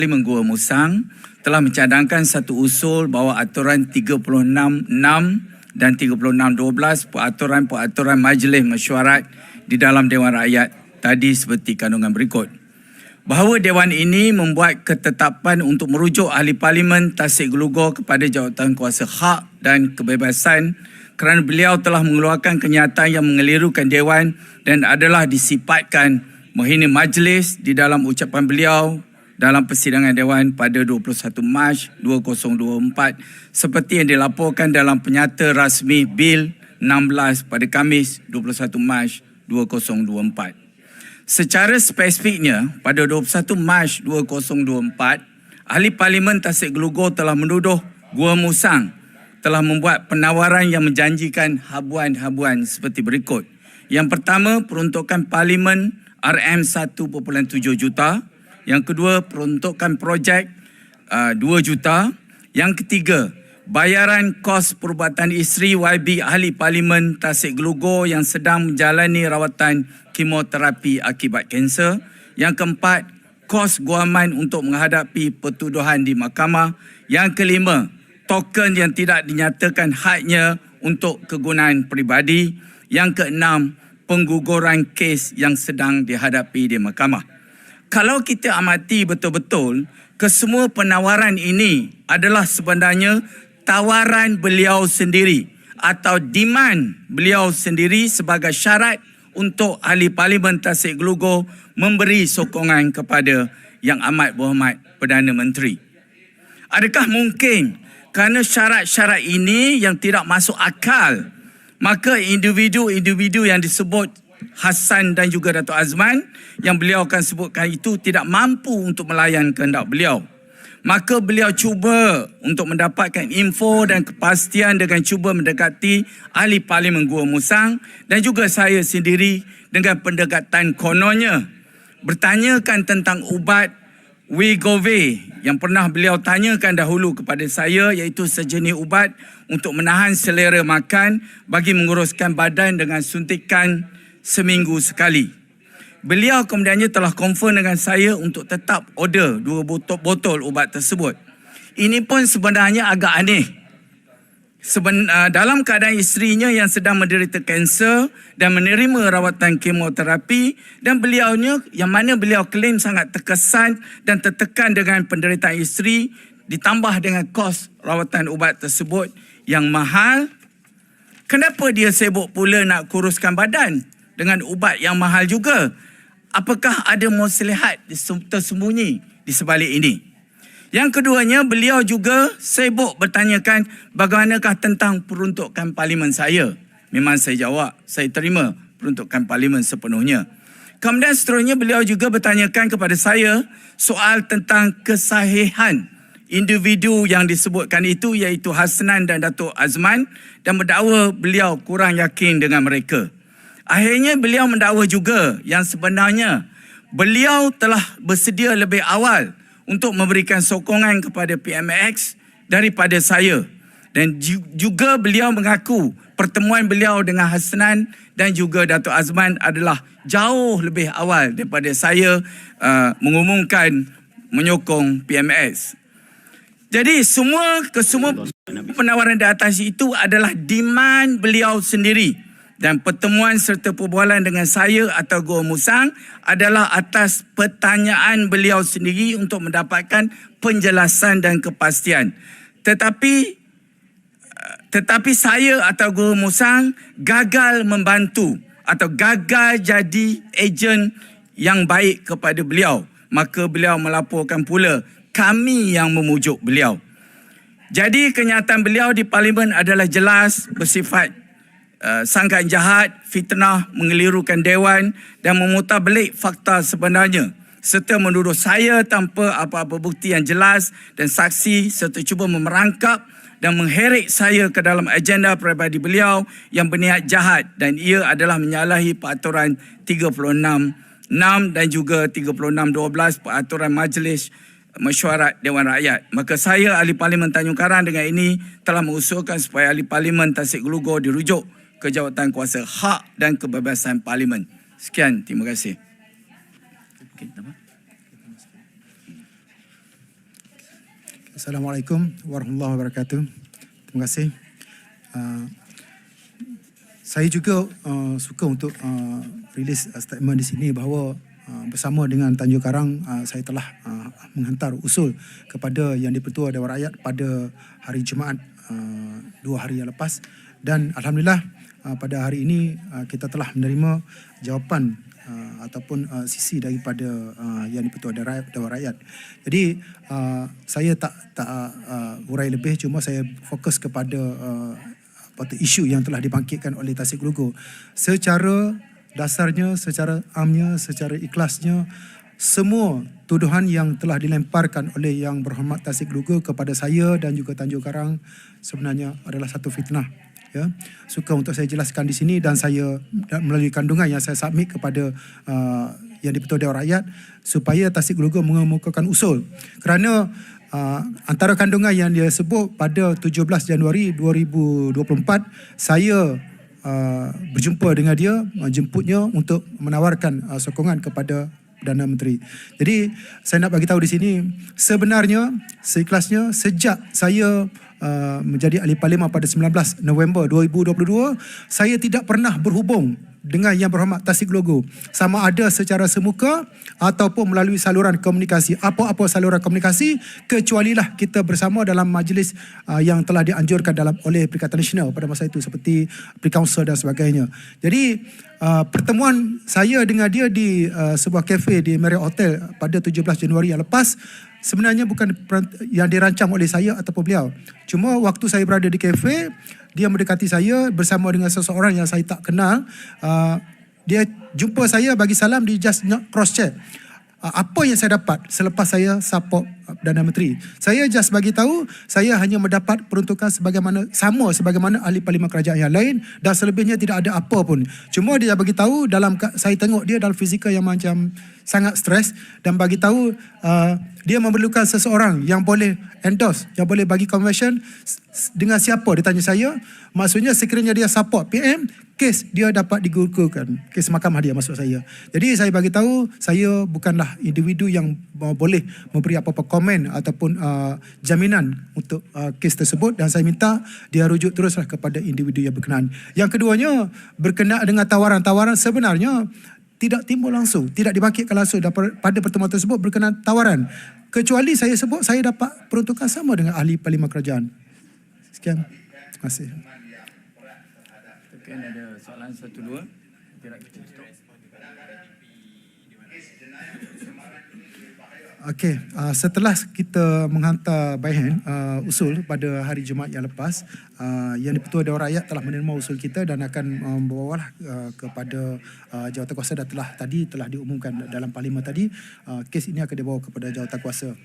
Parlimen Gua Musang telah mencadangkan satu usul bahawa aturan 36(6) dan 36(12) peraturan Majlis Mesyuarat di dalam Dewan Rakyat tadi seperti kandungan berikut. Bahawa Dewan ini membuat ketetapan untuk merujuk Ahli Parlimen Tasik Gelugor kepada jawatan kuasa hak dan kebebasan kerana beliau telah mengeluarkan kenyataan yang mengelirukan Dewan dan adalah disifatkan menghina majlis di dalam ucapan beliau dalam persidangan Dewan pada 21 Mac 2024 seperti yang dilaporkan dalam penyata rasmi Bil 16 pada Khamis 21 Mac 2024. Secara spesifiknya, pada 21 Mac 2024, Ahli Parlimen Tasik Gelugor telah menuduh Gua Musang telah membuat penawaran yang menjanjikan habuan-habuan seperti berikut. Yang pertama, peruntukan Parlimen RM1.7 juta. Yang kedua, peruntukan projek 2 juta. Yang ketiga, bayaran kos perubatan isteri YB Ahli Parlimen Tasik Gelugor yang sedang menjalani rawatan kemoterapi akibat kanser. Yang keempat, kos guaman untuk menghadapi pertuduhan di mahkamah. Yang kelima, token yang tidak dinyatakan haknya untuk kegunaan peribadi. Yang keenam, pengguguran kes yang sedang dihadapi di mahkamah. Kalau kita amati betul-betul, kesemua penawaran ini adalah sebenarnya tawaran beliau sendiri atau demand beliau sendiri sebagai syarat untuk Ahli Parlimen Tasik Gelugor memberi sokongan kepada Yang Amat Berhormat Perdana Menteri. Adakah mungkin kerana syarat-syarat ini yang tidak masuk akal, maka individu-individu yang disebut Hassan dan juga Datuk Azman yang beliau akan sebutkan itu tidak mampu untuk melayan kehendak beliau? Maka beliau cuba untuk mendapatkan info dan kepastian dengan cuba mendekati Ahli Parlimen Gua Musang dan juga saya sendiri dengan pendekatan kononnya. Bertanyakan tentang ubat Wegovy yang pernah beliau tanyakan dahulu kepada saya, iaitu sejenis ubat untuk menahan selera makan bagi menguruskan badan dengan suntikan seminggu sekali. Beliau kemudiannya telah confirm dengan saya untuk tetap order 2 botol ubat tersebut. Ini pun sebenarnya agak aneh. Dalam keadaan isterinya yang sedang menderita kanser dan menerima rawatan kemoterapi, dan beliaunya yang mana beliau klaim sangat terkesan dan tertekan dengan penderitaan isteri ditambah dengan kos rawatan ubat tersebut yang mahal. Kenapa dia sibuk pula nak kuruskan badan dengan ubat yang mahal juga? Apakah ada maslahat tersembunyi di sebalik ini? Yang keduanya, beliau juga sibuk bertanyakan bagaimanakah tentang peruntukan Parlimen saya. Memang saya jawab, saya terima peruntukan Parlimen sepenuhnya. Kemudian seterusnya beliau juga bertanyakan kepada saya soal tentang kesahihan individu yang disebutkan itu, iaitu Hasnan dan Datuk Azman, dan mendakwa beliau kurang yakin dengan mereka. Akhirnya beliau mendakwa juga yang sebenarnya beliau telah bersedia lebih awal untuk memberikan sokongan kepada PMX daripada saya. Dan juga beliau mengaku pertemuan beliau dengan Hasnan dan juga Datuk Azman adalah jauh lebih awal daripada saya mengumumkan menyokong PMX. Jadi semua penawaran di atas itu adalah demand beliau sendiri. Dan pertemuan serta perbualan dengan saya atau Gua Musang adalah atas pertanyaan beliau sendiri untuk mendapatkan penjelasan dan kepastian. Tetapi saya atau Gua Musang gagal membantu atau gagal jadi ejen yang baik kepada beliau. Maka beliau melaporkan pula kami yang memujuk beliau. Jadi kenyataan beliau di Parlimen adalah jelas bersifat sangkaan jahat, fitnah, mengelirukan Dewan dan memutarbelik fakta sebenarnya serta menuduh saya tanpa apa-apa bukti yang jelas dan saksi serta cuba memerangkap dan mengheret saya ke dalam agenda peribadi beliau yang berniat jahat, dan ia adalah menyalahi peraturan 36(6) dan juga 36(12) peraturan Majlis Mesyuarat Dewan Rakyat. Maka saya, Ahli Parlimen Tanjung Karang, dengan ini telah mengusulkan supaya Ahli Parlimen Tasik Gelugor dirujuk ke jawatan kuasa hak dan kebebasan Parlimen. Sekian, terima kasih. Assalamualaikum warahmatullahi wabarakatuh. Terima kasih. Saya juga suka untuk release statement di sini bahawa bersama dengan Tanjung Karang saya telah menghantar usul kepada Yang di-Pertua Dewan Rakyat pada hari Jumaat 2 hari yang lepas, dan alhamdulillah pada hari ini kita telah menerima jawapan ataupun sisi daripada Yang di-Pertua Dewan Rakyat. Jadi saya tak urai lebih, cuma saya fokus kepada isu yang telah dibangkitkan oleh Tasik Gelugur. Secara dasarnya, secara amnya, secara ikhlasnya, semua tuduhan yang telah dilemparkan oleh Yang Berhormat Tasik Gelugur kepada saya dan juga Tanjung Karang sebenarnya adalah satu fitnah. Ya, suka untuk saya jelaskan di sini, dan saya melalui kandungan yang saya submit kepada Yang di-Pertua Dewan Rakyat supaya Tasik Gelugur mengemukakan usul, kerana antara kandungan yang dia sebut pada 17 Januari 2024 saya berjumpa dengan dia, menjemputnya untuk menawarkan sokongan kepada Perdana Menteri. Jadi saya nak bagi tahu di sini, sebenarnya seikhlasnya sejak saya menjadi ahli parlimen pada 19 November 2022, saya tidak pernah berhubung dengan Yang Berhormat Tasik Gelugur, sama ada secara semuka ataupun melalui saluran komunikasi, apa-apa saluran komunikasi, kecualilah kita bersama dalam majlis yang telah dianjurkan oleh Perikatan Nasional pada masa itu, seperti Pre-Council dan sebagainya. Jadi pertemuan saya dengan dia di sebuah kafe di Marriott Hotel pada 17 Januari yang lepas sebenarnya bukan yang dirancang oleh saya ataupun beliau. Cuma waktu saya berada di kafe, dia mendekati saya bersama dengan seseorang yang saya tak kenal. Dia jumpa saya, bagi salam, dia just cross check. Apa yang saya dapat selepas saya support Perdana Menteri? Saya just bagi tahu saya hanya mendapat peruntukan sebagaimana ahli parlimen kerajaan yang lain, dan selebihnya tidak ada apa pun. Cuma dia bagi tahu, saya tengok dia dalam fizikal yang macam sangat stres, dan bagi tahu dia memerlukan seseorang yang boleh endorse, yang boleh bagi conversion. Dengan siapa, dia tanya saya. Maksudnya sekiranya dia support PM, kes dia dapat digugurkan, kes mahkamah dia, maksud saya. Jadi saya bagi tahu saya bukanlah individu yang boleh memberi apa-apa komen ataupun jaminan untuk kes tersebut, dan saya minta dia rujuk teruslah kepada individu yang berkenaan. Yang keduanya, berkenaan dengan tawaran-tawaran, sebenarnya tidak timbul langsung, tidak dibangkitkan langsung pada pertemuan tersebut berkenaan tawaran, kecuali saya sebut saya dapat peruntukan sama dengan ahli parlimen kerajaan. Sekian. Terima kasih. Mungkin ada soalan satu dua. Okey, setelah kita menghantar by hand usul pada hari Jumaat yang lepas, Yang di-Pertua Dewan Rakyat telah menerima usul kita dan akan membawalah kepada Jawatankuasa, dan telah diumumkan dalam parlimen tadi, kes ini akan dibawa kepada Jawatankuasa.